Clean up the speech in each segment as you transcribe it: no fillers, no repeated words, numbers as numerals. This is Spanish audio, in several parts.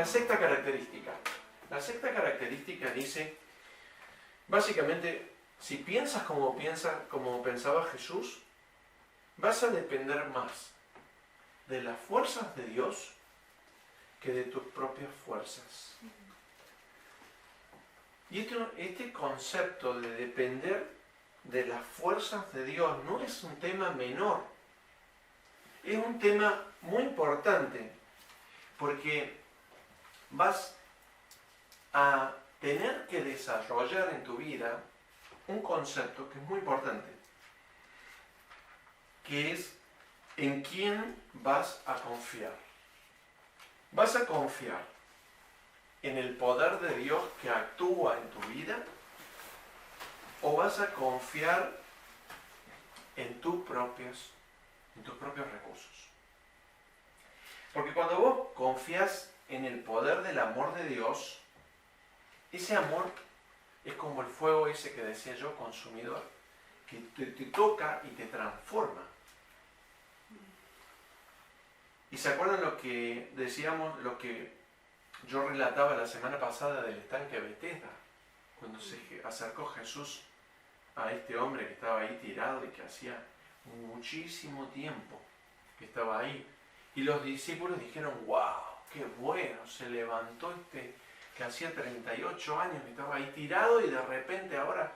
la sexta característica. La sexta característica dice, básicamente, si piensas como pensaba Jesús, vas a depender más de las fuerzas de Dios que de tus propias fuerzas. Y este concepto de depender de las fuerzas de Dios no es un tema menor. Es un tema muy importante, porque vas a tener que desarrollar en tu vida un concepto que es muy importante, que es en quién vas a confiar. ¿Vas a confiar en el poder de Dios que actúa en tu vida? ¿O vas a confiar en tus propios recursos? Porque cuando vos confías en el poder del amor de Dios, ese amor es como el fuego ese que decía yo, consumidor, que te toca y te transforma. ¿Y se acuerdan lo que decíamos, lo que yo relataba la semana pasada del estanque de Betesda? Cuando se acercó Jesús a este hombre que estaba ahí tirado y que hacía muchísimo tiempo que estaba ahí. Y los discípulos dijeron, wow, qué bueno, se levantó este que hacía 38 años que estaba ahí tirado y de repente ahora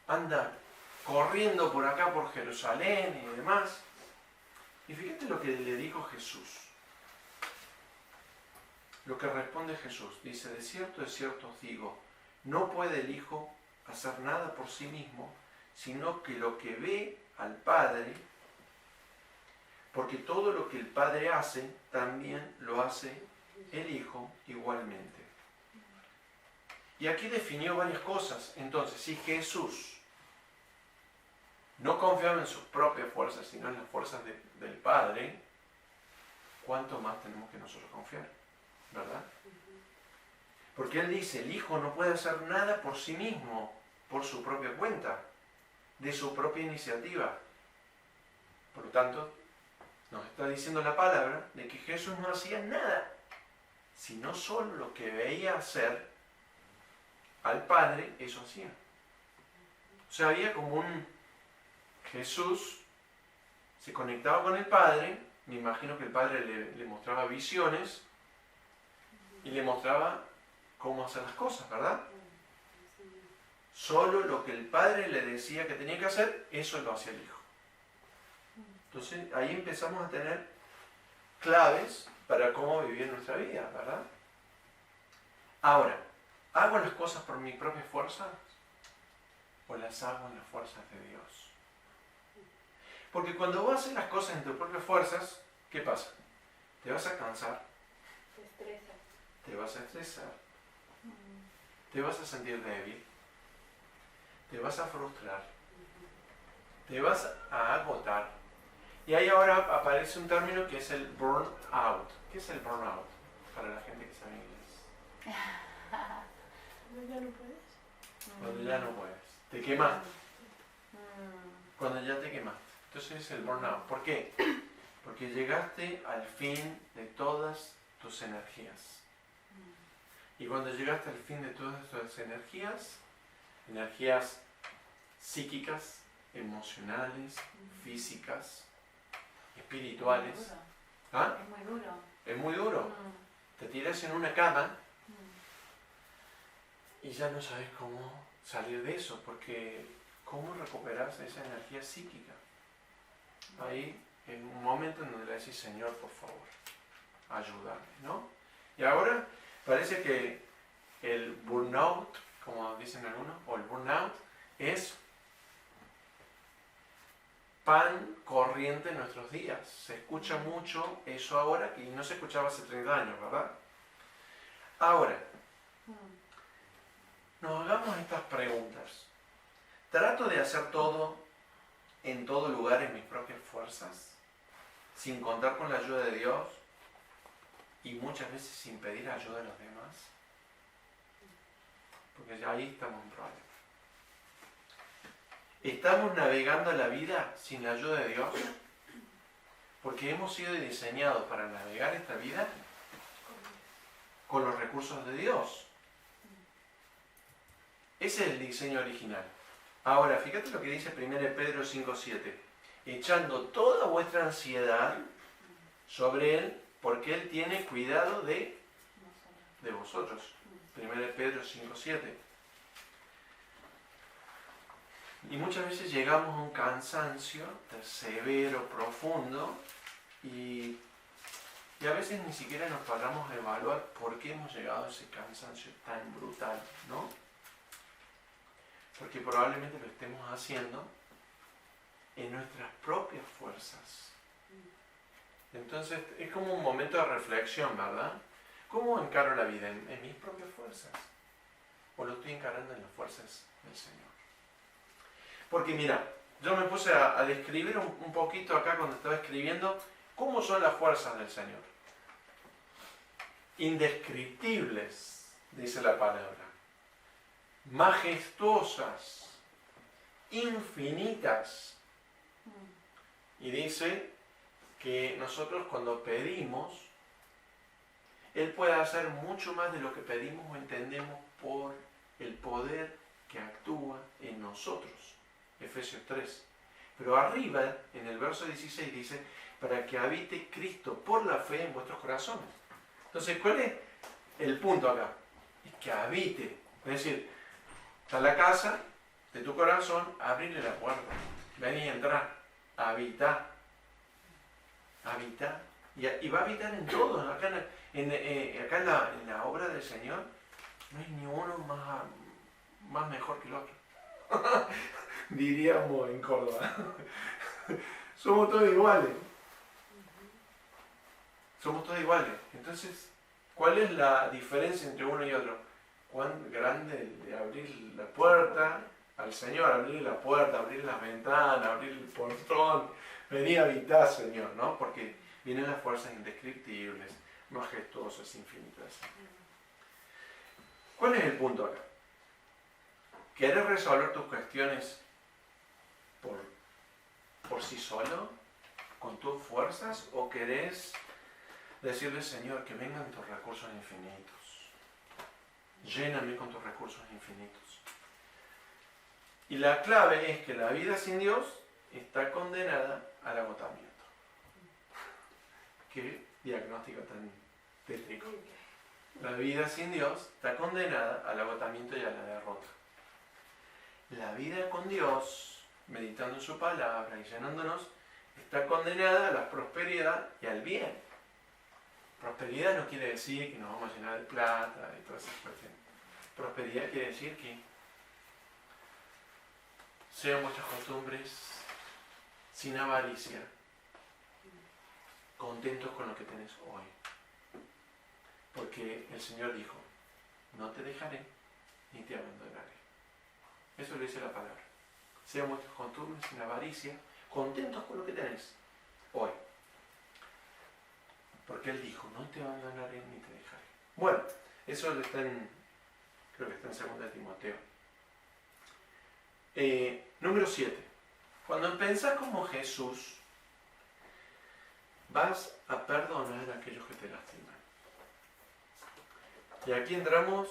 anda corriendo por acá, por Jerusalén y demás. Y fíjate lo que le dijo Jesús. Lo que responde Jesús. Dice, de cierto os digo, no puede el Hijo hacer nada por sí mismo, sino que lo que ve al Padre, porque todo lo que el Padre hace, también lo hace el Hijo igualmente. Y aquí definió varias cosas. Entonces, si Jesús no confiaba en sus propias fuerzas, sino en las fuerzas del Padre, ¿cuánto más tenemos que nosotros confiar? ¿Verdad? Porque Él dice, el Hijo no puede hacer nada por sí mismo, por su propia cuenta, de su propia iniciativa. Por lo tanto, nos está diciendo la palabra de que Jesús no hacía nada, sino solo lo que veía hacer al Padre, eso hacía. O sea, había como un Jesús se conectaba con el Padre, me imagino que el Padre le mostraba visiones y le mostraba cómo hacer las cosas, ¿verdad? Solo lo que el Padre le decía que tenía que hacer, eso lo hacía el Hijo. Entonces ahí empezamos a tener claves para cómo vivir nuestra vida, ¿verdad? Ahora, ¿hago las cosas por mis propias fuerzas o las hago en las fuerzas de Dios? Porque cuando vos haces las cosas en tus propias fuerzas, ¿qué pasa? Te vas a cansar. Te estresa. Te vas a estresar. Te vas a sentir débil. Te vas a frustrar. Te vas a agotar. Y ahí ahora aparece un término que es el burnout. ¿Qué es el burnout? Para la gente que sabe inglés. ¿Cuando ya no puedes? Cuando ya no puedes. Te quemaste. Cuando ya te quemaste. Entonces es el burnout. ¿Por qué? Porque llegaste al fin de todas tus energías. Y cuando llegaste al fin de todas tus energías, energías psíquicas, emocionales, físicas, espirituales. ¿Ah? Es muy duro. Es muy duro. Te tiras en una cama y ya no sabes cómo salir de eso, porque ¿cómo recuperas esa energía psíquica? Ahí, en un momento en donde le decís, Señor, por favor, ayúdame, ¿no? Y ahora parece que el burnout, como dicen algunos, o el burnout, es pan corriente en nuestros días. Se escucha mucho eso ahora, y no se escuchaba hace 30 años, ¿verdad? Ahora, nos hagamos estas preguntas. ¿Trato de hacer todo en todo lugar en mis propias fuerzas, sin contar con la ayuda de Dios y muchas veces sin pedir ayuda a los demás? Porque ya ahí estamos en problema. ¿Estamos navegando la vida sin la ayuda de Dios? Porque hemos sido diseñados para navegar esta vida con los recursos de Dios. Ese es el diseño original. Ahora, fíjate lo que dice 1 Pedro 5:7. Echando toda vuestra ansiedad sobre Él, porque Él tiene cuidado de vosotros. 1 Pedro 5:7. Y muchas veces llegamos a un cansancio severo, profundo, y a veces ni siquiera nos paramos a evaluar por qué hemos llegado a ese cansancio tan brutal, ¿no? Porque probablemente lo estemos haciendo en nuestras propias fuerzas. Entonces es como un momento de reflexión, ¿verdad? ¿Cómo encaro la vida? ¿En mis propias fuerzas? ¿O lo estoy encarando en las fuerzas del Señor? Porque mira, yo me puse a describir un poquito acá cuando estaba escribiendo cómo son las fuerzas del Señor. Indescriptibles, dice la palabra. Majestuosas, infinitas. Y dice que nosotros cuando pedimos, Él puede hacer mucho más de lo que pedimos o entendemos por el poder que actúa en nosotros. Efesios 3. Pero arriba, en el verso 16, dice, para que habite Cristo por la fe en vuestros corazones. Entonces, ¿cuál es el punto acá? Es que habite. Es decir, está en la casa de tu corazón, abrirle la puerta. Ven y entrar. Habita. Habita. Y va a habitar en todos. Acá en la obra del Señor no hay ni uno más mejor que el otro. Diríamos en Córdoba. Somos todos iguales. Somos todos iguales. Entonces, ¿cuál es la diferencia entre uno y otro? Cuán grande de abrir la puerta al Señor, abrir la puerta, abrir las ventanas, abrir el portón, venir a habitar, Señor, ¿no? Porque vienen las fuerzas indescriptibles, majestuosas, infinitas. ¿Cuál es el punto acá? ¿Quieres resolver tus cuestiones por sí solo, con tus fuerzas, o querés decirle, Señor, que vengan tus recursos infinitos? Lléname con tus recursos infinitos. Y la clave es que la vida sin Dios está condenada al agotamiento. Qué diagnóstico tan tétrico. La vida sin Dios está condenada al agotamiento y a la derrota. La vida con Dios, meditando en su palabra y llenándonos, está condenada a la prosperidad y al bien. Prosperidad no quiere decir que nos vamos a llenar de plata y todas esas cuestiones. Prosperidad quiere decir que sean vuestras costumbres sin avaricia, contentos con lo que tenés hoy. Porque el Señor dijo, no te dejaré ni te abandonaré. Eso le dice la palabra. Sean vuestras costumbres sin avaricia, contentos con lo que tenés hoy. Porque Él dijo, no te abandonaré ni te dejaré. Bueno, eso está creo que está en 2 Timoteo. Número 7. Cuando pensás como Jesús, vas a perdonar a aquellos que te lastiman. Y aquí entramos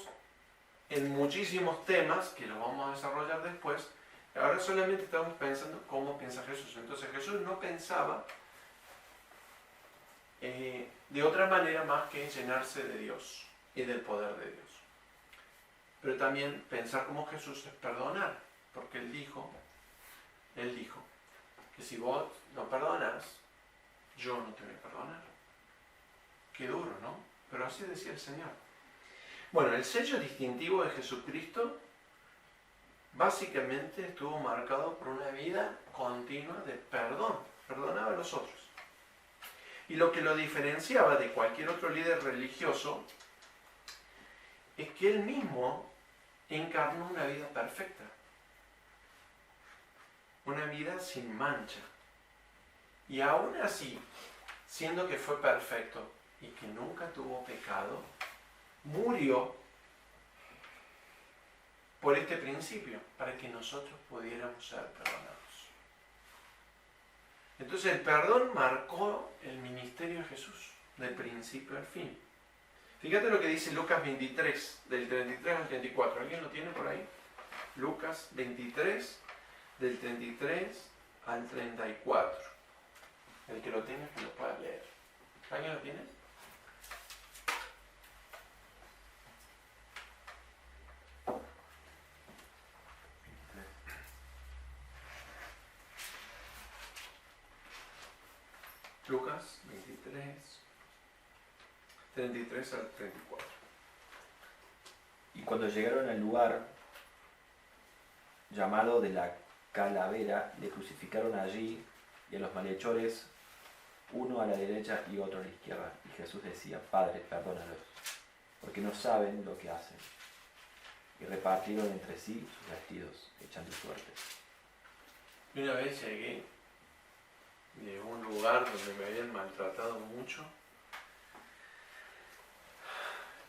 en muchísimos temas que los vamos a desarrollar después. Ahora solamente estamos pensando cómo piensa Jesús. Entonces Jesús no pensaba de otra manera más que en llenarse de Dios y del poder de Dios. Pero también pensar como Jesús es perdonar, porque Él dijo que si vos no perdonas, yo no te voy a perdonar. Qué duro, ¿no? Pero así decía el Señor. Bueno, el sello distintivo de Jesucristo básicamente estuvo marcado por una vida continua de perdón. Perdonaba a los otros. Y lo que lo diferenciaba de cualquier otro líder religioso es que él mismo encarnó una vida perfecta. Una vida sin mancha. Y aún así, siendo que fue perfecto y que nunca tuvo pecado, murió por este principio, para que nosotros pudiéramos ser perdonados. Entonces el perdón marcó el ministerio de Jesús, de principio al fin. Fíjate lo que dice Lucas 23, del 33 al 34. ¿Alguien lo tiene por ahí? Lucas 23, del 33 al 34. El que lo tenga, que lo pueda leer. ¿Alguien lo tiene? Lucas 23, 33 al 34. Y cuando llegaron al lugar llamado de la Calavera, le crucificaron allí y a los malhechores, uno a la derecha y otro a la izquierda. Y Jesús decía: Padre, perdónalos, porque no saben lo que hacen. Y repartieron entre sí sus vestidos, echando suertes. Y una vez llegué de un lugar donde me habían maltratado mucho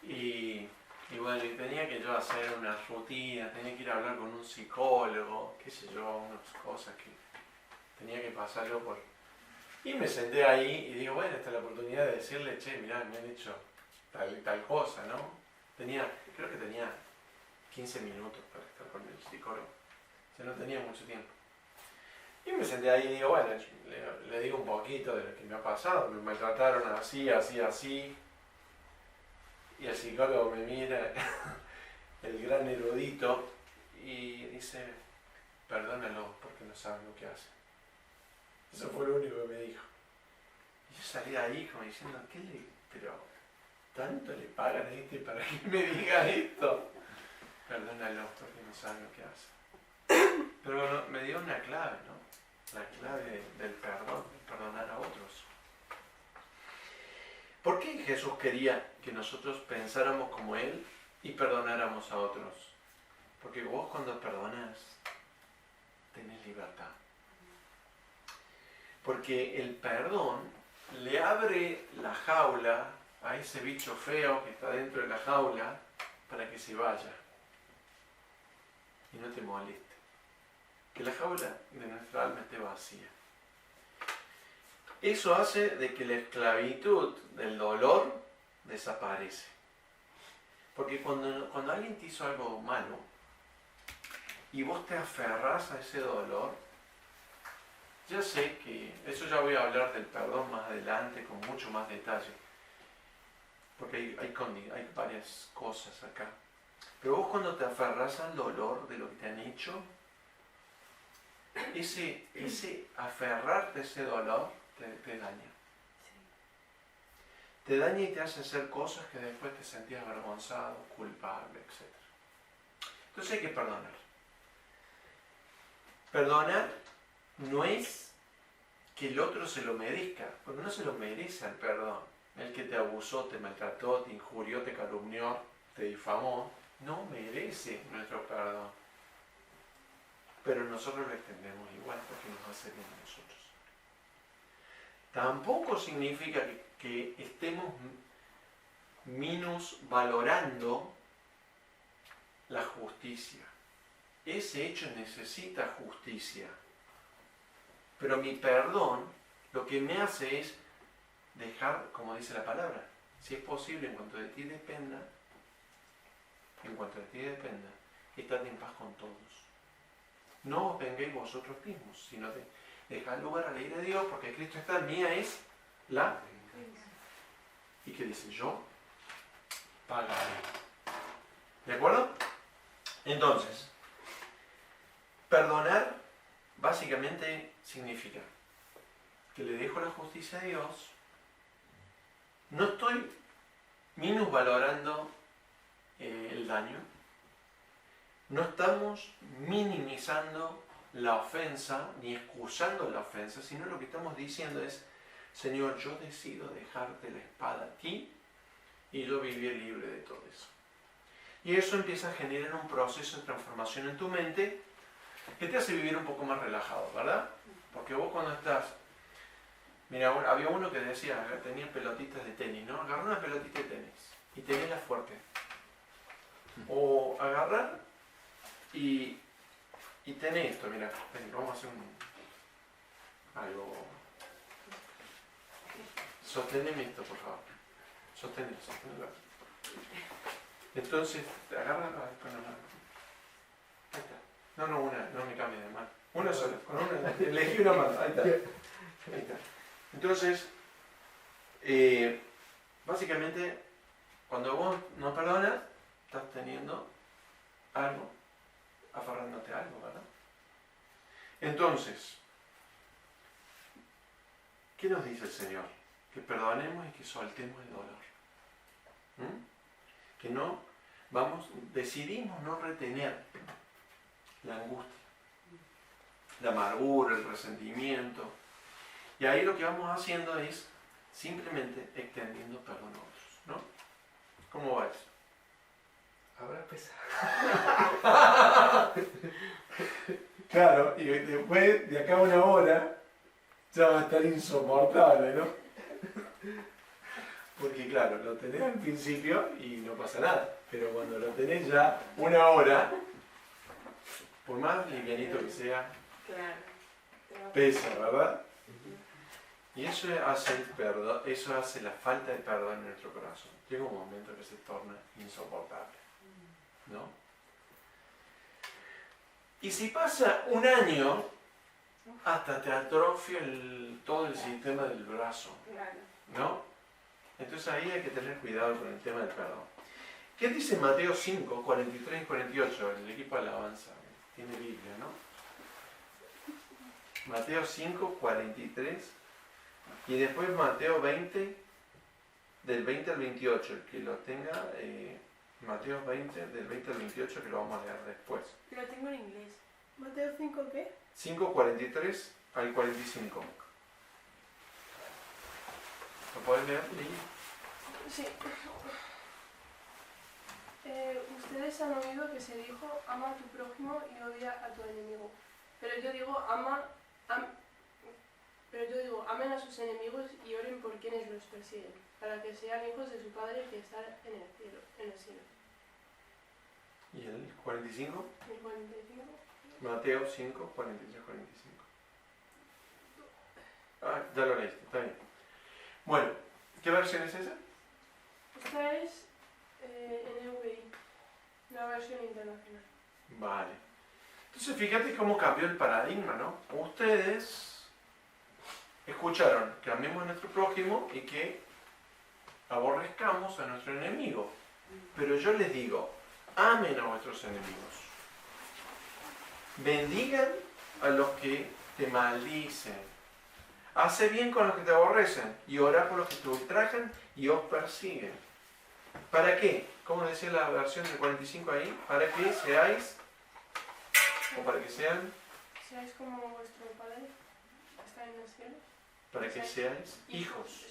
y bueno, y tenía que yo hacer unas rutinas, tenía que ir a hablar con un psicólogo, qué sé yo, unas cosas que tenía que pasar yo por... Y me senté ahí y digo, bueno, esta es la oportunidad de decirle, che, mirá, me han hecho tal cosa, ¿no? Creo que tenía 15 minutos para estar con el psicólogo, o sea, no tenía mucho tiempo. Y me senté ahí y digo, bueno, le digo un poquito de lo que me ha pasado, me maltrataron así, así, así. Y el psicólogo me mira, el gran erudito, y dice, perdónalo porque no saben lo que hacen. Eso fue lo único que me dijo. Y yo salí de ahí como diciendo, pero tanto le pagan a este para que me diga esto. Perdónalo porque no saben lo que hacen. Pero bueno, me dio una clave, ¿no? La clave del perdón, de perdonar a otros. ¿Por qué Jesús quería que nosotros pensáramos como Él y perdonáramos a otros? Porque vos cuando perdonas, tenés libertad. Porque el perdón le abre la jaula a ese bicho feo que está dentro de la jaula para que se vaya y no te moleste. Que la jaula de nuestra alma esté vacía. Eso hace de que la esclavitud del dolor desaparece. Porque cuando alguien te hizo algo malo y vos te aferrás a ese dolor, ya sé que, eso ya voy a hablar del perdón más adelante con mucho más detalle, porque hay varias cosas acá. Pero vos cuando te aferrás al dolor de lo que te han hecho, ese aferrarte a ese dolor te daña. Te daña y te hace hacer cosas que después te sentías avergonzado, culpable, etc. Entonces hay que perdonar. Perdonar no es que el otro se lo merezca, porque no se lo merece el perdón. El que te abusó, te maltrató, te injurió, te calumnió, te difamó, no merece nuestro perdón. Pero nosotros lo extendemos igual porque nos hace bien a nosotros. Tampoco significa que estemos minusvalorando la justicia. Ese hecho necesita justicia. Pero mi perdón lo que me hace es dejar, como dice la palabra, si es posible, en cuanto de ti dependa, estad en paz con todos. No os vengáis vosotros mismos, sino dejad lugar a la ira de Dios, porque Cristo está, mía es la... ¿Y qué dice? Yo pagaré. ¿De acuerdo? Entonces, perdonar básicamente significa que le dejo la justicia a Dios, no estoy minusvalorando el daño, no estamos minimizando la ofensa ni excusando la ofensa, sino lo que estamos diciendo es, Señor, yo decido dejarte la espada a ti y yo vivir libre de todo eso. Y eso empieza a generar un proceso de transformación en tu mente que te hace vivir un poco más relajado, ¿verdad? Porque vos cuando estás... Mira, había uno que decía, tenía pelotitas de tenis, ¿no? Agarrar una pelotita de tenis y tenerla fuerte. O agarrar y tener esto, mira, vamos a hacer algo... Sosteneme esto, por favor. Sostenelo. Entonces, agarra con la mano. Ahí está. No me cambie de mano. Una sola, con una, elegí una mano. Ahí está. Ahí está. Entonces, básicamente, cuando vos no perdonas, estás teniendo algo, aferrándote a algo, ¿verdad? Entonces, ¿qué nos dice el Señor? Que perdonemos y que soltemos el dolor. Que decidimos no retener la angustia, la amargura, el resentimiento. Y ahí lo que vamos haciendo es simplemente extendiendo perdón a otros, ¿no? ¿Cómo va eso? Ahora pesa. Claro, y después de acá a una hora ya va a estar insoportable, ¿no? Porque claro, lo tenés al principio y no pasa nada, pero cuando lo tenés ya una hora, por más livianito que sea, Claro. pesa, ¿verdad? Y eso hace el perdón, eso hace la falta de perdón en nuestro corazón. Llega un momento que se torna insoportable, ¿no? Y si pasa un año, hasta te atrofia todo el sistema del brazo, Claro. ¿no? Entonces ahí hay que tener cuidado con el tema del perdón. ¿Qué dice Mateo 5, 43 y 48? El equipo de alabanza tiene Biblia, ¿no? Mateo 5, 43 y después Mateo 20, del 20 al 28. El que lo tenga, Mateo 20, del 20 al 28, que lo vamos a leer después. Lo tengo en inglés. ¿Mateo 5 qué? 5, 43 al 45. ¿Lo puedes leer? Sí. Ustedes han oído que se dijo, ama a tu prójimo y odia a tu enemigo. Pero yo digo, amen a sus enemigos y oren por quienes los persiguen, para que sean hijos de su Padre que está en el cielo. ¿Y el 45? ¿El 45? Mateo 5, 43, 45. Ah, ya lo leíste, está bien. Bueno, ¿qué versión es esa? Esta es NVI, la versión internacional. Vale. Entonces fíjate cómo cambió el paradigma, ¿no? Ustedes escucharon que amemos a nuestro prójimo y que aborrezcamos a nuestro enemigo. Pero yo les digo, amen a vuestros enemigos. Bendigan a los que te maldicen. Hace bien con los que te aborrecen y ora por los que te ultrajan y os persiguen. ¿Para qué? ¿Cómo decía la versión del 45 ahí? Para que seáis, o para que sean, Seáis como vuestro Padre que está en el cielo. para que seáis hijos.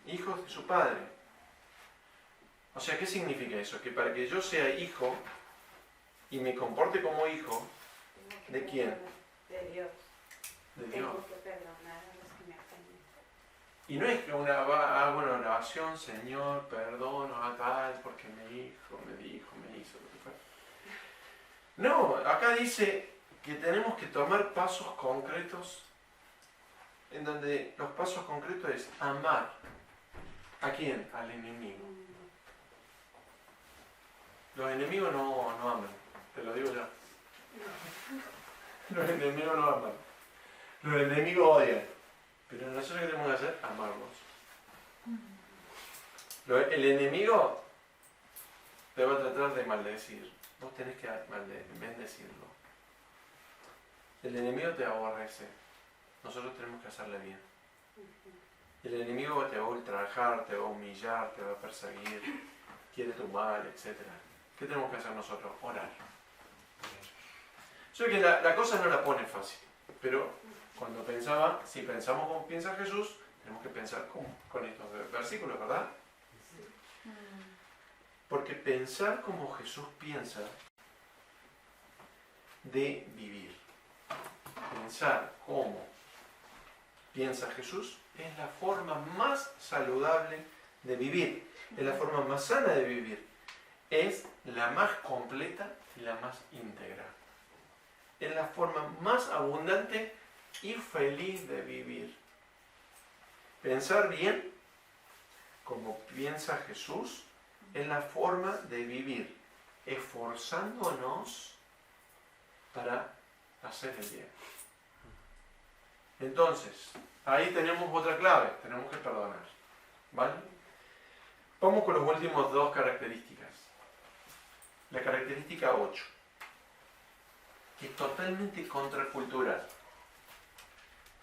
Hijos de su Padre. O sea, ¿qué significa eso? Que para que yo sea hijo y me comporte como hijo, ¿de quién? De Dios. De Dios. Tengo que perdonar a los que me ofenden. Y no es que hago una oración, Señor, perdono a tal porque me hizo, lo que fuera. No, acá dice que tenemos que tomar pasos concretos, en donde los pasos concretos es amar. ¿A quién? Al enemigo. Los enemigos no aman, te lo digo ya. Los enemigos no aman. Los enemigos odian. Pero nosotros ¿qué tenemos que hacer? Amarlos. El enemigo te va a tratar de maldecir. Vos tenés que bendecirlo. El enemigo te aborrece. Nosotros tenemos que hacerle bien. El enemigo te va a ultrajar, te va a humillar, te va a perseguir, quiere tu mal, etc. ¿Qué tenemos que hacer nosotros? Orar. Yo creo que la cosa no la pone fácil, pero cuando si pensamos como piensa Jesús, tenemos que pensar con estos versículos, ¿verdad? Porque pensar como Jesús piensa de vivir, pensar como piensa Jesús, es la forma más saludable de vivir, es la forma más sana de vivir, es la más completa y la más íntegra, es la forma más abundante y feliz de vivir. Pensar bien, como piensa Jesús, es la forma de vivir, esforzándonos para hacer el bien. Entonces, ahí tenemos otra clave, tenemos que perdonar. ¿Vale? Vamos con las últimas dos características. La característica 8, que es totalmente contracultural.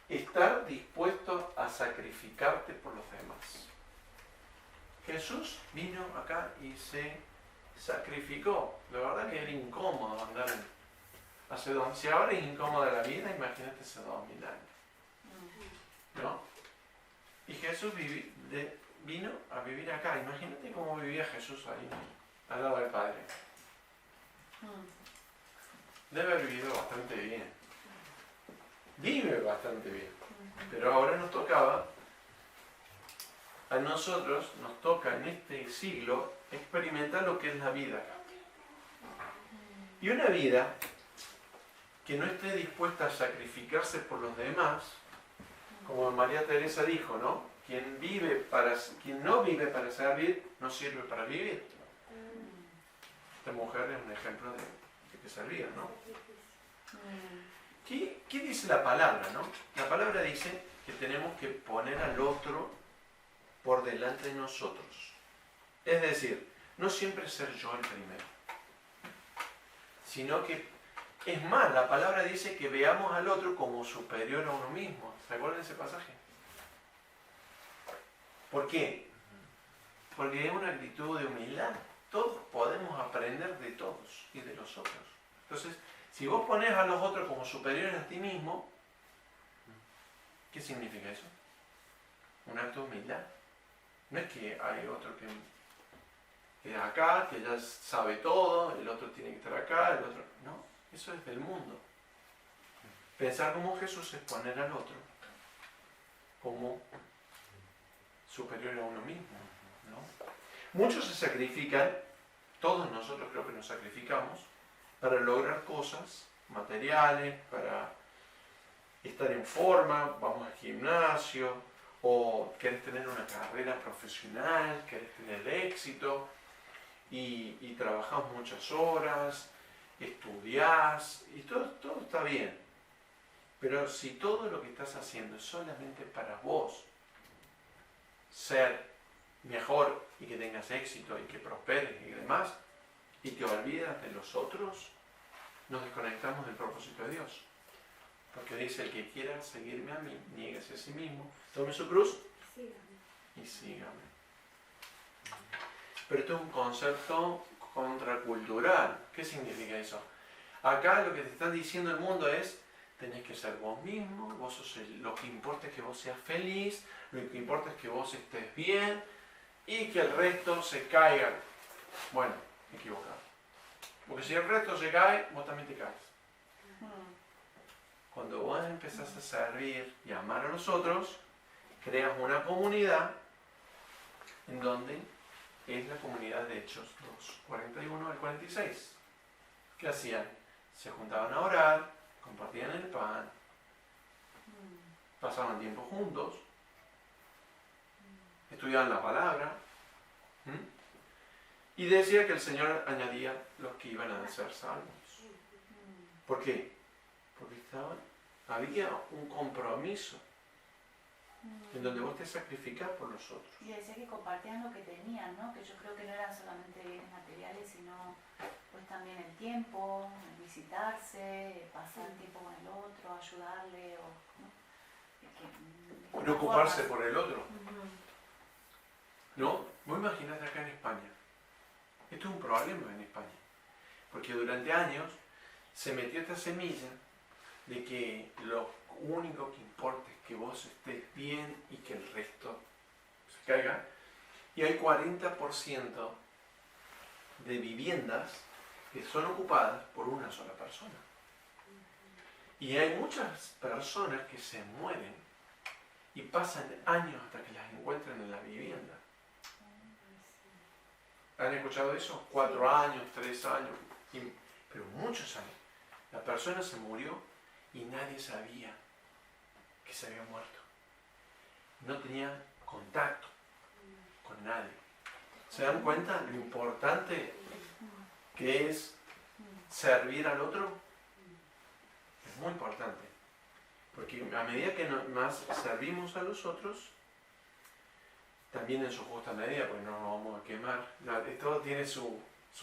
Estar dispuesto a sacrificarte por los demás. Jesús vino acá y se sacrificó. La verdad que era incómodo andar si ahora es incómoda la vida, imagínate hace 2000 años. ¿No? Y Jesús vino a vivir acá. Imagínate cómo vivía Jesús ahí, al lado del Padre. Debe haber vivido bastante bien. Vive bastante bien. Pero ahora nos tocaba, a nosotros nos toca en este siglo experimentar lo que es la vida acá. Y una vida que no esté dispuesta a sacrificarse por los demás, como María Teresa dijo, ¿no? Quien no vive para servir, no sirve para vivir. Esta mujer es un ejemplo de que servía, ¿no? ¿Qué dice la palabra, no? La palabra dice que tenemos que poner al otro por delante de nosotros. Es decir, no siempre ser yo el primero, sino que, es más, la palabra dice que veamos al otro como superior a uno mismo. ¿Se acuerdan de ese pasaje? ¿Por qué? Porque es una actitud de humildad. Todos podemos aprender de todos y de los otros. Entonces, si vos pones a los otros como superiores a ti mismo, ¿qué significa eso? Un acto de humildad. No es que hay otro que es acá, que ya sabe todo, el otro tiene que estar acá, el otro... No, eso es del mundo. Pensar como Jesús es poner al otro como superior a uno mismo, ¿no? Muchos se sacrifican, todos nosotros creo que nos sacrificamos, para lograr cosas materiales, para estar en forma, vamos al gimnasio, o querés tener una carrera profesional, querés tener éxito, y trabajás muchas horas, estudiás, y todo está bien. Pero si todo lo que estás haciendo es solamente para vos, ser mejor y que tengas éxito y que prosperes y demás, y te olvidas de los otros, nos desconectamos del propósito de Dios. Porque dice, el que quiera seguirme a mí, niéguese a sí mismo, tome su cruz y sígame. Pero esto es un concepto contracultural. ¿Qué significa eso? Acá lo que te está diciendo el mundo es, tenés que ser vos mismo, lo que importa es que vos seas feliz, lo que importa es que vos estés bien y que el resto se caiga. Bueno, equivocado. Porque si el resto se cae, vos también te caes. Cuando vos empezás a servir y a amar a los otros, creas una comunidad en donde es la comunidad de Hechos 2, 41 al 46. ¿Qué hacían? Se juntaban a orar, compartían el pan, pasaban tiempo juntos, estudiaban la palabra, y decía que el Señor añadía los que iban a ser salvos. ¿Por qué? Porque había un compromiso en donde vos te sacrificás por los otros. Y decía que compartían lo que tenían, ¿no? Que yo creo que no eran solamente bienes materiales, sino pues también el tiempo, el visitarse, pasar tiempo con el otro, ayudarle, ¿no? Preocuparse por el otro. ¿No? Vos imaginate acá en España. Esto es un problema en España. Porque durante años se metió esta semilla de que lo único que importa es que vos estés bien y que el resto se caiga. Y hay 40% de viviendas que son ocupadas por una sola persona. Y hay muchas personas que se mueren y pasan años hasta que las encuentren en la vivienda. ¿Han escuchado eso? 4 años, 3 años, pero muchos años. La persona se murió y nadie sabía que se había muerto. No tenía contacto con nadie. ¿Se dan cuenta lo importante que es servir al otro? Es muy importante. Porque a medida que más servimos a los otros, también en su justa medida, pues no nos vamos a quemar, todo tiene su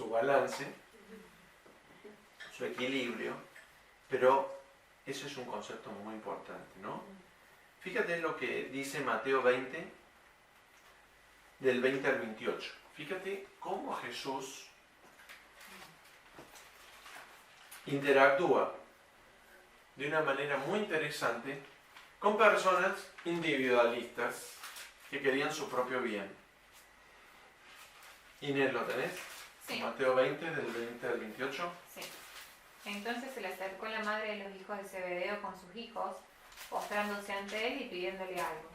balance, su equilibrio, pero eso es un concepto muy importante, ¿no? Fíjate lo que dice Mateo 20, del 20 al 28. Fíjate cómo Jesús interactúa de una manera muy interesante con personas individualistas que querían su propio bien. Inés, ¿lo tenés? Sí. Mateo 20, del 20 al 28. Sí. Entonces se le acercó la madre de los hijos de Zebedeo con sus hijos, postrándose ante él y pidiéndole algo.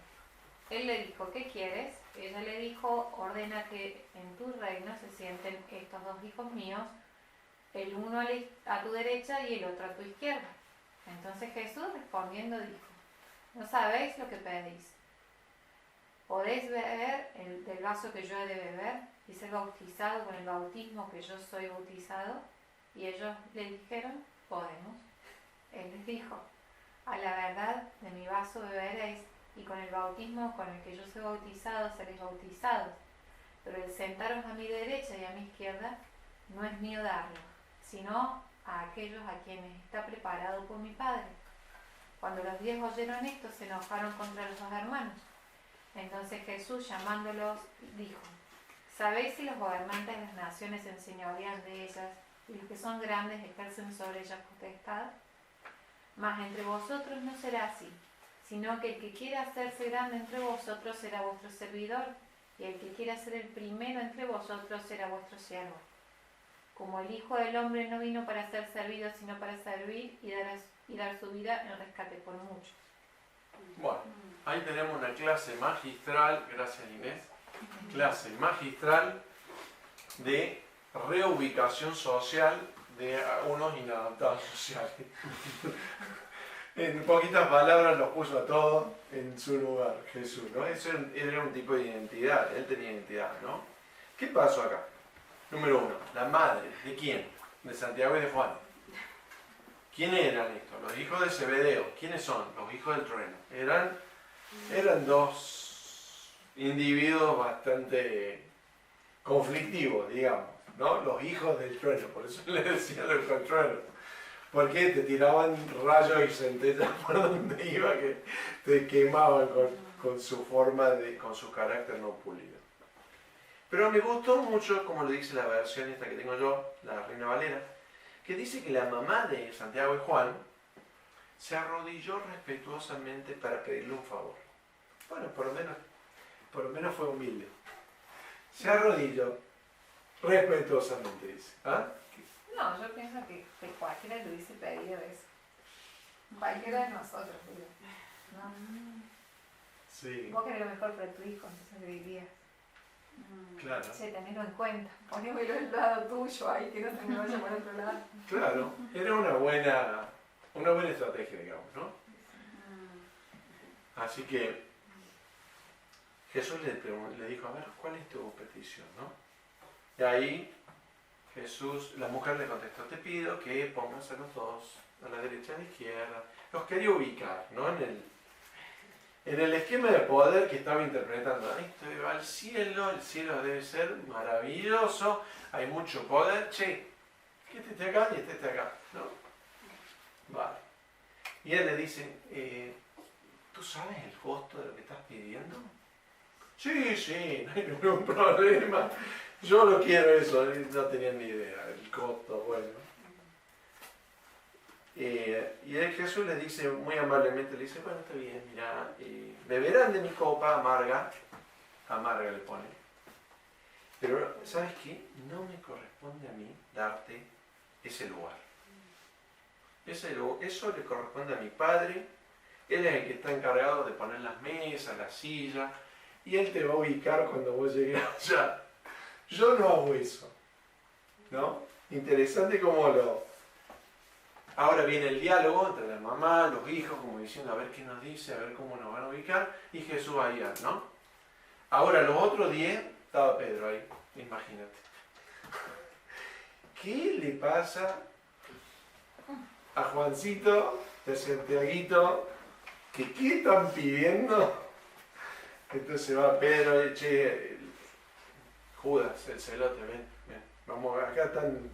Él le dijo, ¿qué quieres? Ella le dijo, ordena que en tu reino se sienten estos dos hijos míos, el uno a tu derecha y el otro a tu izquierda. Entonces Jesús respondiendo dijo, no sabéis lo que pedís. ¿Podéis beber del vaso que yo he de beber y ser bautizado con el bautismo que yo soy bautizado? Y ellos le dijeron, podemos. Él les dijo, a la verdad de mi vaso beberéis y con el bautismo con el que yo soy bautizado seréis bautizados. Pero el sentaros a mi derecha y a mi izquierda no es mío darlo, sino a aquellos a quienes está preparado por mi Padre. Cuando los 10 oyeron esto, se enojaron contra los dos hermanos. Entonces Jesús, llamándolos, dijo, ¿sabéis si los gobernantes de las naciones se enseñorean de ellas y los que son grandes ejercen sobre ellas potestad? Mas entre vosotros no será así, sino que el que quiera hacerse grande entre vosotros será vuestro servidor, y el que quiera ser el primero entre vosotros será vuestro siervo. Como el Hijo del Hombre no vino para ser servido, sino para servir y dar su vida en rescate por muchos. Bueno, ahí tenemos una clase magistral, gracias Inés, clase magistral de reubicación social de unos inadaptados sociales. En poquitas palabras los puso a todos en su lugar, Jesús, ¿no? Eso era un tipo de identidad, él tenía identidad, ¿no? ¿Qué pasó acá? Número 1, la madre, ¿de quién? De Santiago y de Juan. ¿Quiénes eran estos? Los hijos de Zebedeo. ¿Quiénes son? Los hijos del trueno. Eran dos individuos bastante conflictivos, digamos, ¿no? Los hijos del trueno, por eso le decían los hijos del trueno. Porque te tiraban rayos y centellas por donde iba que te quemaban con su forma con su carácter no pulido. Pero me gustó mucho, como lo dice la versión esta que tengo yo, la Reina Valera, que dice que la mamá de Santiago y Juan se arrodilló respetuosamente para pedirle un favor. Bueno, por lo menos fue humilde. Se arrodilló respetuosamente, dice. ¿Ah? No, yo pienso que cualquiera le hubiese pedido eso. Cualquiera de nosotros, digo. ¿No? Sí, Vos querés lo mejor para tu hijo, entonces le dirías, claro. che, tenelo en cuenta, ponémelo del lado tuyo ahí, que no se me vaya por otro lado. Claro, era una buena estrategia, digamos, ¿no? Así que Jesús le dijo, a ver, ¿cuál es tu petición, no? Y ahí la mujer le contestó, te pido que pongas a los dos, a la derecha y a la izquierda. Los quería ubicar, ¿no? En el esquema de poder que estaba interpretando. Esto va al cielo, el cielo debe ser maravilloso, hay mucho poder, che, que este esté acá y este esté acá, ¿no? Vale. Y él le dice, ¿tú sabes el costo de lo que estás pidiendo? Sí, no hay ningún problema. Yo lo quiero eso, no tenía ni idea, el costo, bueno. Y Jesús le dice, muy amablemente, le dice, bueno, está bien, mira, beberán de mi copa amarga le pone, pero ¿sabes qué? No me corresponde a mí darte ese lugar. Eso le corresponde a mi Padre, Él es el que está encargado de poner las mesas, las sillas, y Él te va a ubicar cuando vos llegues allá. Yo no hago eso, ¿no? Interesante cómo Ahora viene el diálogo entre la mamá, los hijos, como diciendo a ver qué nos dice, a ver cómo nos van a ubicar, y Jesús ahí, ¿no? Ahora los otros 10, estaba Pedro ahí, Imagínate. ¿Qué le pasa a Juancito, a Santiaguito, que qué están pidiendo? Entonces va Pedro y che, Judas, el celote, ven, vamos, acá están,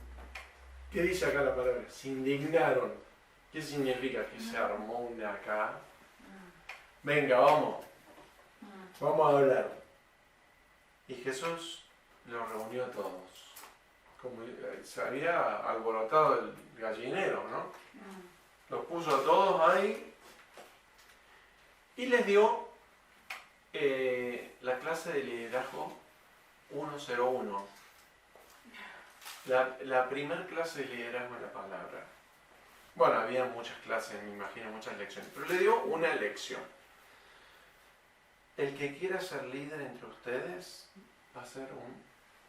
¿qué dice acá la palabra? Se indignaron. ¿Qué significa? Que se armó una acá. Venga, vamos a hablar. Y Jesús los reunió a todos. Como se había alborotado el gallinero, ¿no? Los puso a todos ahí y les dio la clase de liderazgo 101. La primera clase de liderazgo en la palabra. Bueno, había muchas clases, me imagino, muchas lecciones, pero le dio una lección. El que quiera ser líder entre ustedes va a ser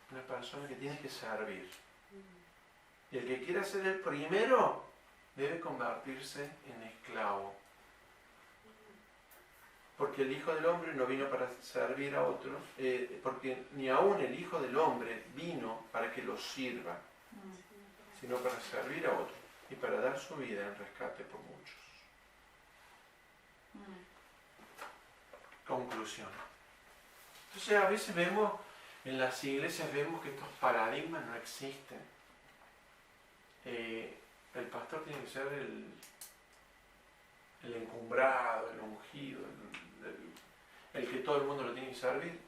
una persona que tiene que servir. Y el que quiera ser el primero debe convertirse en esclavo. Porque el Hijo del Hombre no vino para servir a otros, porque ni aún el Hijo del Hombre vino para que los sirva, sino para servir a otros y para dar su vida en rescate por muchos. Conclusión. Entonces a veces vemos, en las iglesias vemos que estos paradigmas no existen. El pastor tiene que ser el encumbrado, el ungido, el que todo el mundo lo tiene que servir.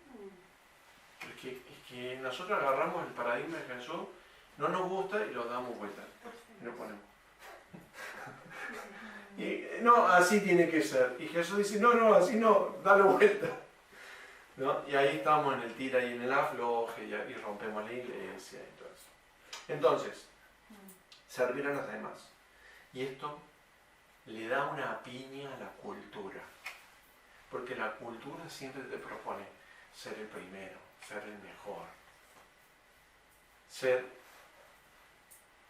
Es que nosotros agarramos el paradigma de Jesús, no nos gusta y lo damos vuelta. Y lo ponemos. Y, no, así tiene que ser. Y Jesús dice, no, así no, dale vuelta. ¿No? Y ahí estamos en el tira y en el afloje y rompemos la iglesia y todo eso. Entonces, servir a los demás. Y esto le da una piña a la cultura. Porque la cultura siempre te propone ser el primero, ser el mejor. Ser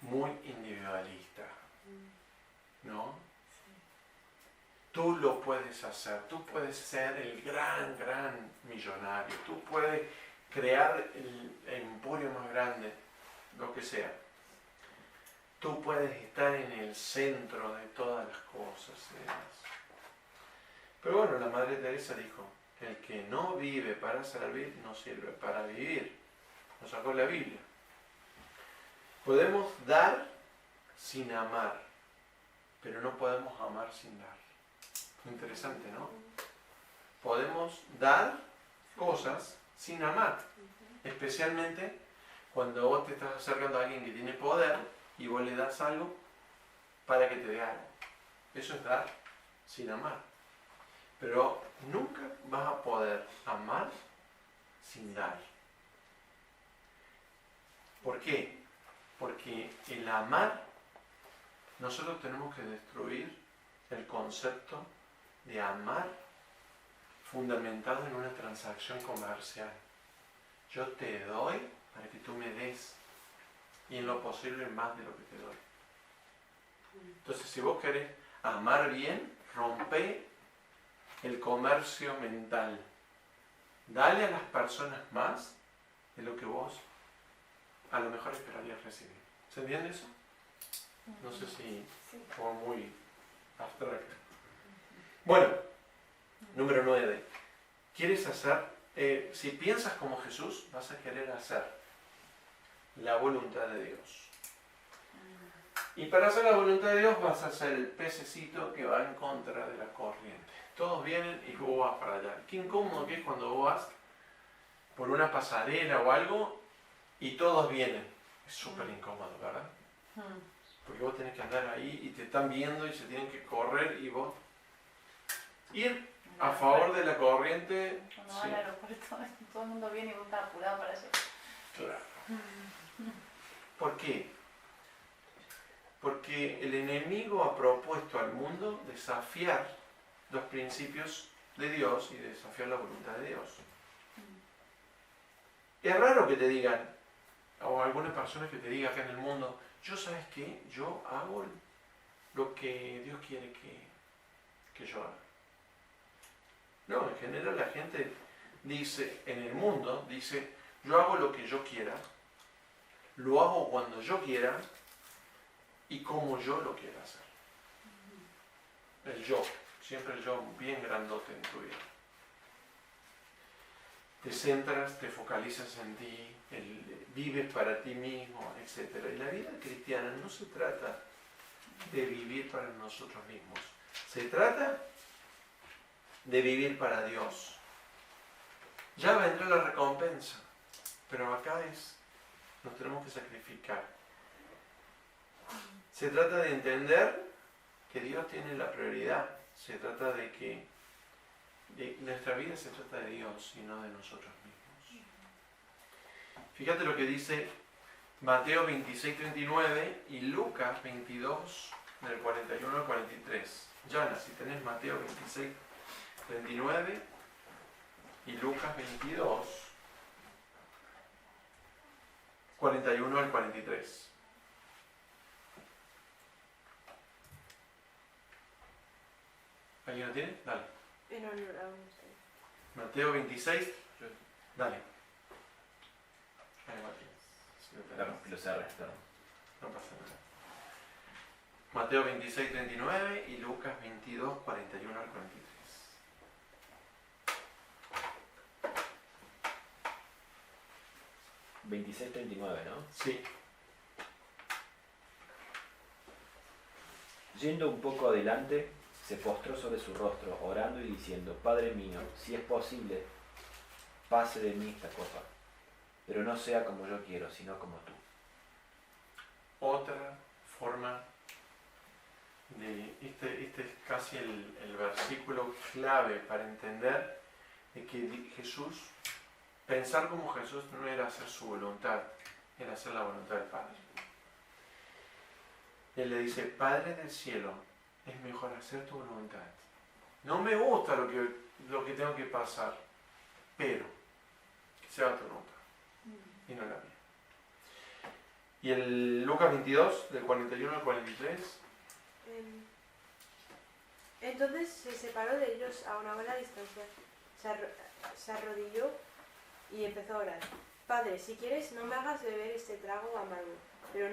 muy individualista. ¿No? Tú lo puedes hacer, tú puedes ser el gran millonario, tú puedes crear el emporio más grande, lo que sea. Tú puedes estar en el centro de todas las cosas y demás. Pero bueno, la Madre Teresa dijo, el que no vive para servir, no sirve para vivir. Nos sacó la Biblia. Podemos dar sin amar, pero no podemos amar sin dar. Interesante, ¿no? Podemos dar cosas sin amar, especialmente cuando vos te estás acercando a alguien que tiene poder y vos le das algo para que te dé algo. Eso es dar sin amar. Pero nunca vas a poder amar sin dar. ¿Por qué? Porque el amar, nosotros tenemos que destruir el concepto de amar fundamentado en una transacción comercial. Yo te doy para que tú me des y en lo posible más de lo que te doy. Entonces, si vos querés amar bien, rompe el comercio mental. Dale a las personas más de lo que vos a lo mejor esperarías recibir. ¿Se entiende eso? No sé si fue muy abstracto. Bueno, número 9. ¿Quieres hacer? Si piensas como Jesús, vas a querer hacer la voluntad de Dios. Y para hacer la voluntad de Dios vas a ser el pececito que va en contra de la corriente. Todos vienen y vos vas para allá. Qué incómodo que es cuando vos vas por una pasarela o algo y todos vienen. Es súper incómodo, ¿verdad? Porque vos tenés que andar ahí y te están viendo y se tienen que correr y vos ir a favor de la corriente. Cuando va al aeropuerto, todo el mundo viene y vos estás apurado para allá. Claro. ¿Por qué? Porque el enemigo ha propuesto al mundo desafiar los principios de Dios y desafiar la voluntad de Dios. Es raro que te digan, o algunas personas que te digan acá en el mundo, yo sabes qué, yo hago lo que Dios quiere que yo haga. No, en general la gente dice, en el mundo, dice, Yo hago lo que yo quiera, lo hago cuando yo quiera y como yo lo quiera hacer. El yo, siempre el yo bien grandote en tu vida. Te centras, te focalizas en ti, vives para ti mismo, etc. Y la vida cristiana no se trata de vivir para nosotros mismos. Se trata de vivir para Dios. Ya vendrá la recompensa, pero acá nos tenemos que sacrificar. Se trata de entender que Dios tiene la prioridad. Se trata de que nuestra vida se trata de Dios y no de nosotros mismos. Fíjate lo que dice Mateo 26:39 y Lucas 22, del 41 al 43. Yana, si tenés Mateo 26:39 y Lucas 22, 41 al 43. ¿Alguien lo tiene? Dale. No, aún no está. Mateo 26, dale. Ahí, Matías. Si lo tenés. Claro, lo cerré, claro. No pasa nada. Mateo 26:39 y Lucas 22:41 al 43. $26.39, ¿no? Sí. Yendo un poco adelante, se postró sobre su rostro, orando y diciendo: Padre mío, si es posible, pase de mí esta copa, pero no sea como yo quiero, sino como tú. Otra forma de... Este es casi el versículo clave para entender de que Jesús, pensar como Jesús no era hacer su voluntad, era hacer la voluntad del Padre. Él le dice: Padre del cielo, es mejor hacer tu voluntad. No me gusta lo que tengo que pasar, pero que sea tu voluntad y no la mía. Y el Lucas 22, del 41 al 43. Entonces se separó de ellos a una buena distancia, se arrodilló y empezó a orar. Padre, si quieres, no me hagas beber este trago amargo, pero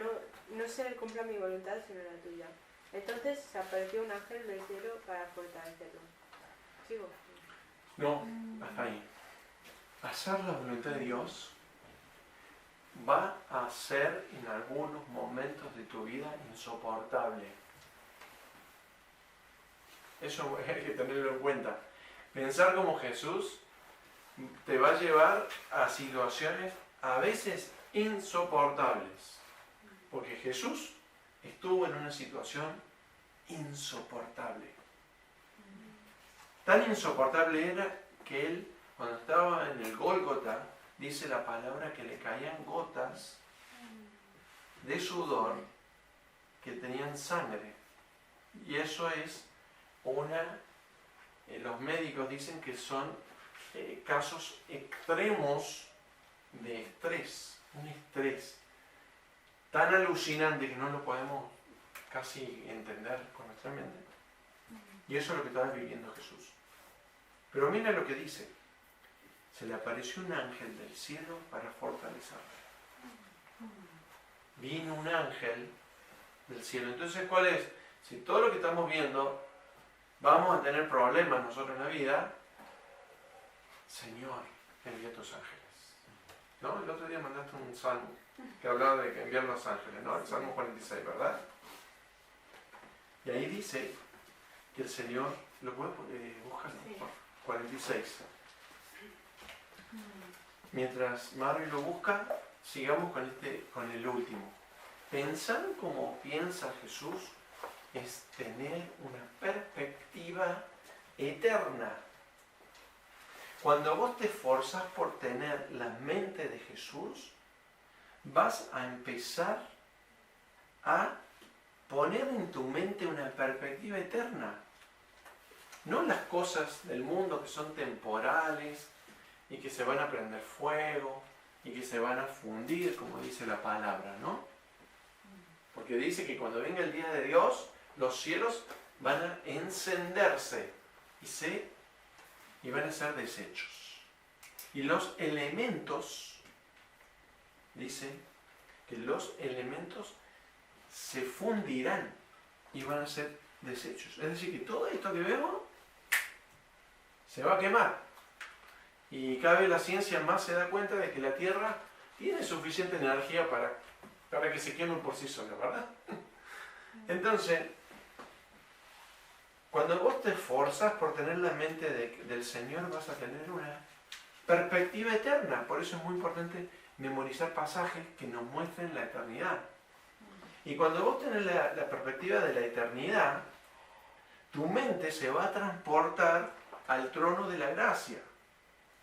no se cumpla mi voluntad sino la tuya. Entonces se apareció un ángel del cielo para fortalecerlo. ¿Sigo? No, hasta ahí. Hacer la voluntad de Dios va a ser en algunos momentos de tu vida insoportable. Eso hay que tenerlo en cuenta. Pensar como Jesús te va a llevar a situaciones a veces insoportables. Porque Jesús estuvo en una situación insoportable. Tan insoportable era que él, cuando estaba en el Gólgota, dice la palabra que le caían gotas de sudor que tenían sangre. Y eso es los médicos dicen que son casos extremos de estrés, un estrés tan alucinante que no lo podemos casi entender con nuestra mente. Y eso es lo que estaba viviendo Jesús. Pero mira lo que dice: se le apareció un ángel del cielo para fortalecerle. Vino un ángel del cielo. Entonces, ¿cuál es? Si todo lo que estamos viendo vamos a tener problemas nosotros en la vida, Señor, envía tus ángeles. ¿No? El otro día mandaste un salmo que hablaba de que enviar los ángeles, ¿no? El Salmo 46, ¿verdad? Y ahí dice que el Señor, ¿lo puedes buscar? Sí. 46. Mientras Mari lo busca, sigamos con el último. Pensar como piensa Jesús es tener una perspectiva eterna. Cuando vos te esforzás por tener la mente de Jesús, vas a empezar a poner en tu mente una perspectiva eterna. No las cosas del mundo que son temporales y que se van a prender fuego y que se van a fundir, como dice la palabra, ¿no? Porque dice que cuando venga el día de Dios, los cielos van a encenderse y van a ser deshechos. Y los elementos dice que los elementos se fundirán y van a ser desechos. Es decir, que todo esto que vemos se va a quemar. Y cada vez la ciencia más se da cuenta de que la Tierra tiene suficiente energía para que se queme por sí sola, ¿verdad? Entonces, cuando vos te esforzas por tener la mente del Señor, vas a tener una perspectiva eterna. Por eso es muy importante memorizar pasajes que nos muestren la eternidad. Y cuando vos tenés la perspectiva de la eternidad, tu mente se va a transportar al trono de la gracia.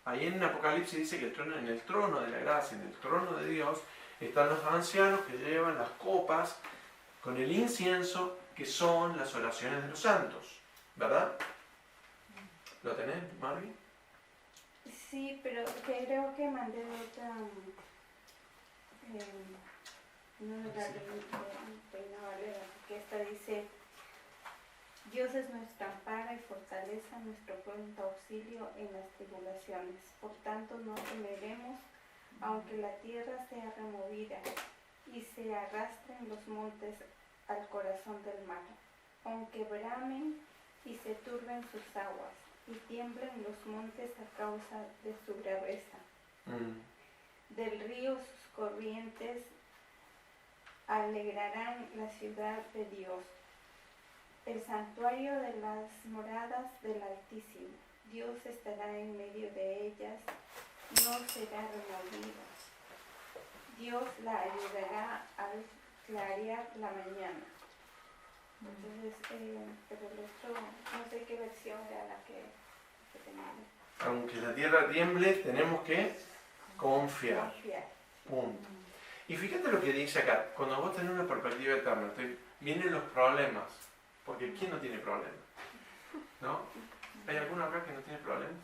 Ahí en Apocalipsis dice que en el trono de la gracia, en el trono de Dios, están los ancianos que llevan las copas con el incienso, que son las oraciones de los santos. ¿Verdad? ¿Lo tenés, Marvin? Sí, pero creo que mandé otra. No la Reina Valera, porque esta dice: Dios es nuestra amparo y fortaleza, nuestro pronto auxilio en las tribulaciones. Por tanto, no temeremos, aunque la tierra sea removida y se arrastren los montes al corazón del mar, aunque bramen y se turben sus aguas, y tiemblen los montes a causa de su braveza. Del río sus corrientes alegrarán la ciudad de Dios, el santuario de las moradas del Altísimo. Dios estará en medio de ellas, no será removida. Dios la ayudará al clarear la mañana. Entonces, pero el otro, no sé qué versión era la que teníamos. Aunque la tierra tiemble, tenemos que confiar. Punto. Y fíjate lo que dice acá, cuando vos tenés una perspectiva eterna, vienen los problemas, porque ¿quién no tiene problemas? ¿No? ¿Hay alguno acá que no tiene problemas?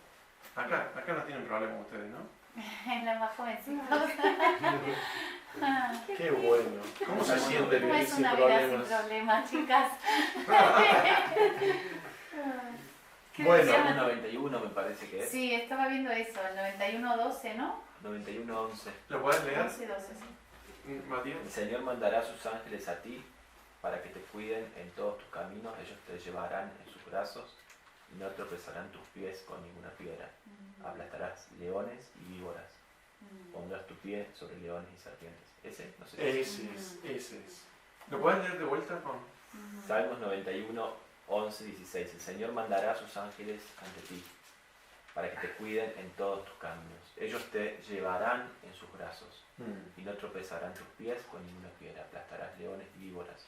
Acá no tienen problemas ustedes, ¿no? La más jovencita. Qué bueno. ¿Cómo se siente ¿Cómo vivir es sin una vida sin problemas? problemas, chicas? ¿Qué Bueno, decían? Salmo 91 me parece que es. Sí, estaba viendo eso, el 91:12, ¿no? 91:11. ¿Lo puedes leer, 11:12, sí. Matías? El Señor mandará a sus ángeles a ti para que te cuiden en todos tus caminos. Ellos te llevarán en sus brazos y no tropezarán tus pies con ninguna piedra. Aplastarás leones y víboras. Pondrás tu pie sobre leones y serpientes. Ese, no sé si Ese es. ¿Lo puedes leer de vuelta con...? Salmos 91, 11, 16. El Señor mandará a sus ángeles ante ti para que te cuiden en todos tus caminos. Ellos te llevarán en sus brazos y no tropezarán tus pies con ninguna piedra. Aplastarás leones y víboras.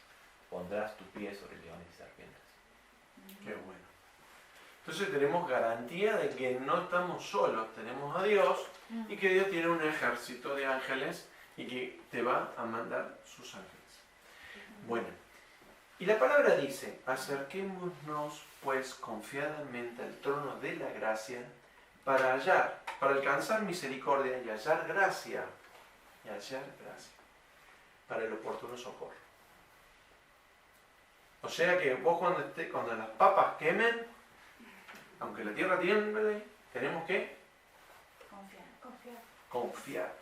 Pondrás tu pie sobre leones y serpientes. Qué bueno. Entonces tenemos garantía de que no estamos solos, tenemos a Dios y que Dios tiene un ejército de ángeles y que te va a mandar sus ángeles. Bueno, y la palabra dice: acerquémonos pues confiadamente al trono de la gracia para alcanzar misericordia y hallar gracia, para el oportuno socorro. O sea que vos cuando las papas quemen, aunque la tierra tiemble, tenemos que confiar.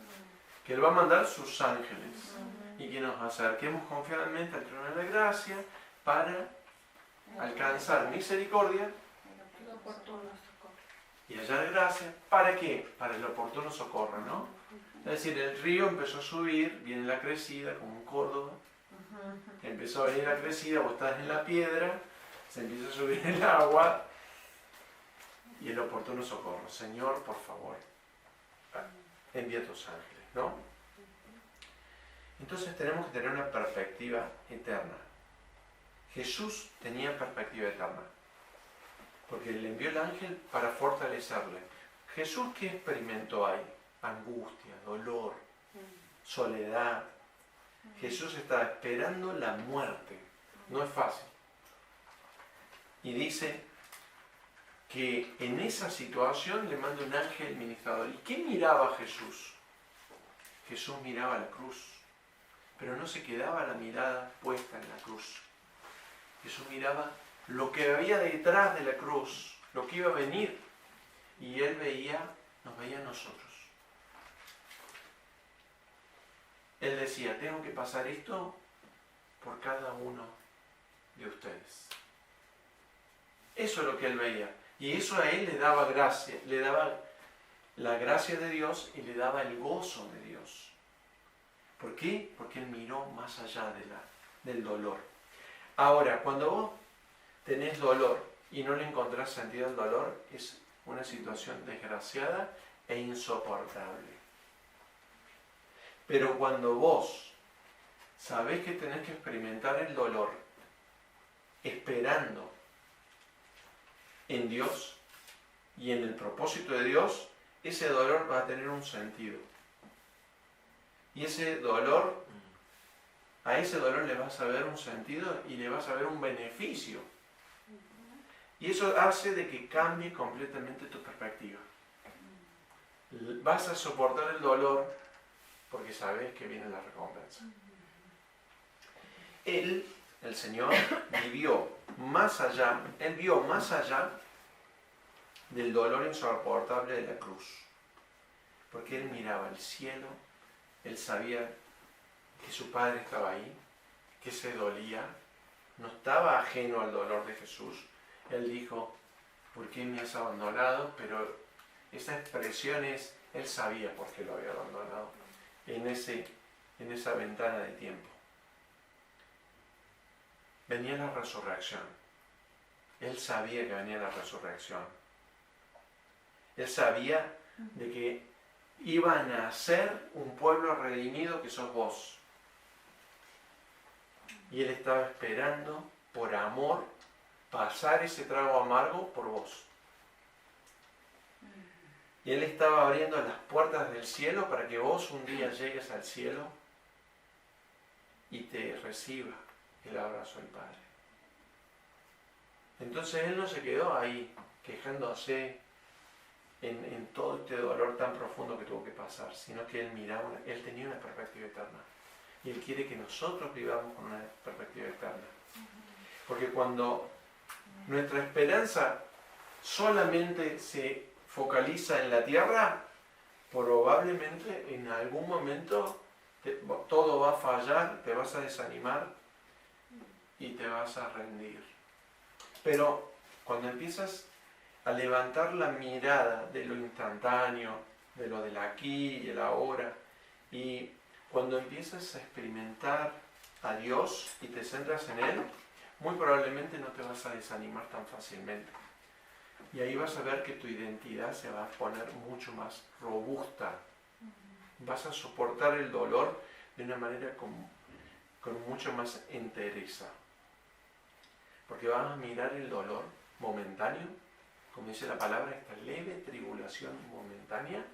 Que Él va a mandar sus ángeles y que nos acerquemos confiadamente al trono de la gracia para alcanzar misericordia y hallar gracia. ¿Para qué? Para el oportuno socorro, ¿no? Es decir, el río empezó a subir, viene la crecida como un Córdoba, empezó a venir la crecida, vos estás en la piedra, se empieza a subir el agua y el oportuno socorro. Señor, por favor, envía tus ángeles, ¿no? Entonces tenemos que tener una perspectiva eterna. Jesús tenía perspectiva eterna, porque le envió el ángel para fortalecerle. Jesús, ¿qué experimentó ahí? Angustia, dolor, soledad. Jesús está esperando la muerte. No es fácil. Y dice que en esa situación le manda un ángel ministrador. ¿Y qué miraba Jesús? Jesús miraba la cruz, pero no se quedaba la mirada puesta en la cruz. Jesús miraba lo que había detrás de la cruz, lo que iba a venir, y Él nos veía a nosotros. Él decía, tengo que pasar esto por cada uno de ustedes. Eso es lo que él veía. Y eso a él le daba gracia, le daba la gracia de Dios y le daba el gozo de Dios. ¿Por qué? Porque él miró más allá del dolor. Ahora, cuando vos tenés dolor y no le encontrás sentido al dolor, es una situación desgraciada e insoportable. Pero cuando vos sabés que tenés que experimentar el dolor esperando en Dios y en el propósito de Dios, ese dolor va a tener un sentido. Y ese dolor, a ese dolor le vas a ver un sentido y le vas a ver un beneficio. Y eso hace de que cambie completamente tu perspectiva. Vas a soportar el dolor porque sabes que viene la recompensa. Él, el Señor, vivió más allá, él vio más allá del dolor insoportable de la cruz. Porque él miraba el cielo, él sabía que su Padre estaba ahí, que se dolía, no estaba ajeno al dolor de Jesús. Él dijo, ¿por qué me has abandonado? Pero esa expresión es, él sabía por qué lo había abandonado en esa ventana de tiempo. Venía la resurrección. Él sabía que venía la resurrección. Él sabía de que iba a nacer un pueblo redimido que sos vos. Y él estaba esperando, por amor, pasar ese trago amargo por vos. Y él estaba abriendo las puertas del cielo para que vos un día llegues al cielo y te reciba el abrazo del Padre. Entonces él no se quedó ahí quejándose en todo este dolor tan profundo que tuvo que pasar, sino que él miraba, él tenía una perspectiva eterna. Y él quiere que nosotros vivamos con una perspectiva eterna. Porque cuando nuestra esperanza solamente se focaliza en la tierra, probablemente en algún momento todo va a fallar, te vas a desanimar y te vas a rendir. Pero cuando empiezas a levantar la mirada de lo instantáneo, de lo del aquí y el ahora, y cuando empiezas a experimentar a Dios y te centras en Él, muy probablemente no te vas a desanimar tan fácilmente. Y ahí vas a ver que tu identidad se va a poner mucho más robusta. Vas a soportar el dolor de una manera con mucho más entereza. Porque vas a mirar el dolor momentáneo, como dice la palabra, esta leve tribulación momentánea,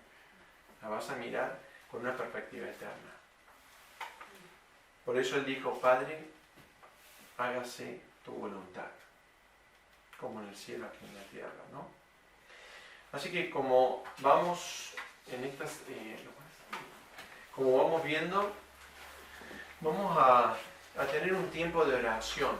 la vas a mirar con una perspectiva eterna. Por eso él dijo, Padre, hágase tu voluntad, como en el cielo, aquí en la tierra, ¿no? Así que como vamos en estas, como vamos viendo, vamos a tener un tiempo de oración.